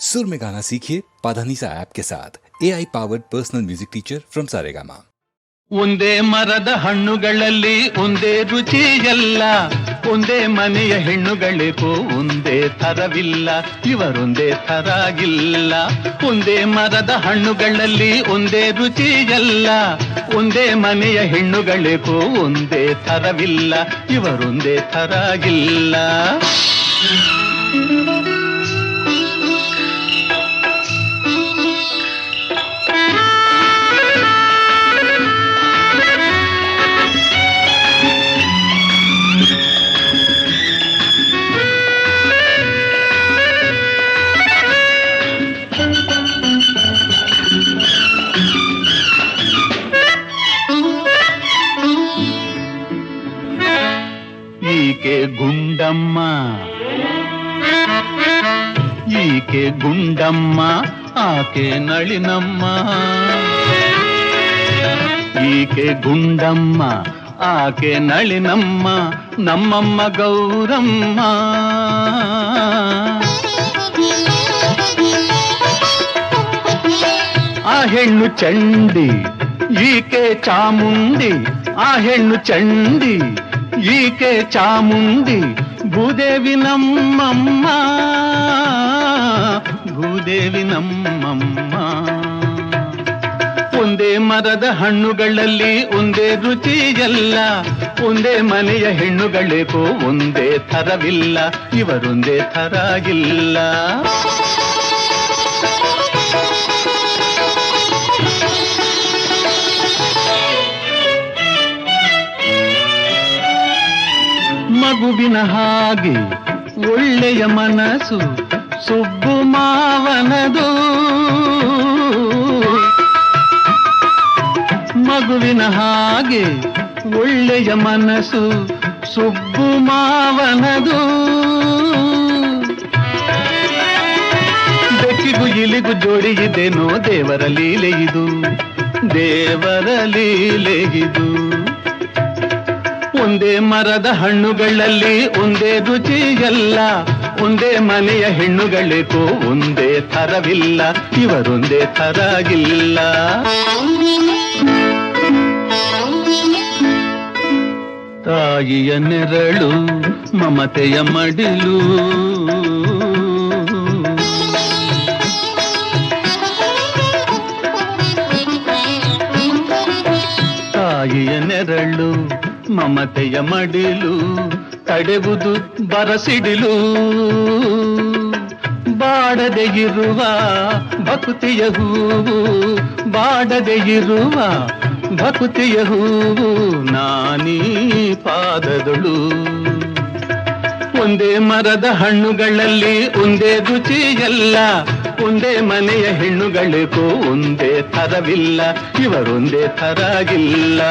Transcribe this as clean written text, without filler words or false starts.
सुर में गाना सीखिए पाधानीसा ऐप के साथ AI powered personal music teacher from Saregama. ಒಂದೇ ಮರದ ಹಣ್ಣುಗಳಲ್ಲಿ ಒಂದೇ ರುಚಿ ಎಲ್ಲ, ಒಂದೇ ಮನೆಯ ಹೆಣ್ಣುಗಳಿಗೂ ಒಂದೇ ಥರವಿಲ್ಲ, ಇವರೊಂದೇ ಥರಾಗಿಲ್ಲ. ಒಂದೇ ಮರದ ಹಣ್ಣುಗಳಲ್ಲಿ ಒಂದೇ ರುಚಿ ಎಲ್ಲ, ಒಂದೇ ಮನೆಯ ಹೆಣ್ಣುಗಳಿಗೂ ಒಂದೇ ಥರವಿಲ್ಲ, ಇವರೊಂದೇ ಥರಾಗಿಲ್ಲ. ಈಕೆ ಗುಂಡಮ್ಮ, ಈಕೆ ಗುಂಡಮ್ಮ, ಆಕೆ ನಳಿನಮ್ಮ. ಈಕೆ ಗುಂಡಮ್ಮ, ಆಕೆ ನಳಿನಮ್ಮ, ನಮ್ಮಮ್ಮ ಗೌರಮ್ಮ. ಆ ಹೆಣ್ಣು ಚಂಡಿ, ಈಕೆ ಚಾಮುಂಡಿ. ಆ ಹೆಣ್ಣು ಚಂಡಿ, ಈಕೆ ಚಾಮುಂಡಿ, ಭೂದೇವಿ ನಮ್ಮಮ್ಮ, ಭೂದೇವಿ ನಮ್ಮಮ್ಮ. ಒಂದೇ ಮರದ ಹಣ್ಣುಗಳಲ್ಲಿ ಒಂದೇ ರುಚಿ ಎಲ್ಲ, ಒಂದೇ ಮನೆಯ ಹೆಣ್ಣುಗಳಿಗೂ ಒಂದೇ ಥರವಿಲ್ಲ, ಇವರೊಂದೇ ಥರಾಗಿಲ್ಲ. ಮಗುವಿನ ಹಾಗೆ ಒಳ್ಳೆಯ ಮನಸ್ಸು ಸುಬ್ಬು ಮಾವನದು. ಮಗುವಿನ ಹಾಗೆ ಒಳ್ಳೆಯ ಮನಸ್ಸು ಸುಬ್ಬು ಮಾವನದು. ಬೆಕ್ಕಿಗೂ ಇಲಿಗೂ ಜೋಡಿ ಇದೇನೋ ದೇವರ ಲೀಲೆ ಇದು, ದೇವರ ಲೀಲೆ ಇದು. ಒಂದೇ ಮರದ ಹಣ್ಣುಗಳಲ್ಲಿ ಒಂದೇ ರುಚಿ ಎಲ್ಲ, ಒಂದೇ ಮನೆಯ ಹೆಣ್ಣುಗಳಿಗೂ ಒಂದೇ ಥರವಿಲ್ಲ, ಇವರೊಂದೇ ಥರಾಗಿಲ್ಲ. ತಾಯಿಯ ನೆರಳು ಮಮತೆಯ ಮಡಿಲು, ತಾಯಿಯ ನೆರಳು ಮಮತೆಯ ಮಡಿಲು, ತಡೆವುದು ಬರಸಿಡಿಲು. ಬಾಡದೆ ಇರುವ ಭಕ್ತಿಯ ಹೂವು, ಬಾಡದೆ ಇರುವ ಭಕ್ತಿಯ ಹೂವು, ನಾನೀ ಪಾದದಳು. ಒಂದೇ ಮರದ ಹಣ್ಣುಗಳಲ್ಲಿ ಒಂದೇ ರುಚಿ ಎಲ್ಲ, ಒಂದೇ ಮನೆಯ ಹೆಣ್ಣುಗಳಿಗೂ ಒಂದೇ ಥರವಿಲ್ಲ, ಇವರೊಂದೇ ಥರಾಗಿಲ್ಲ.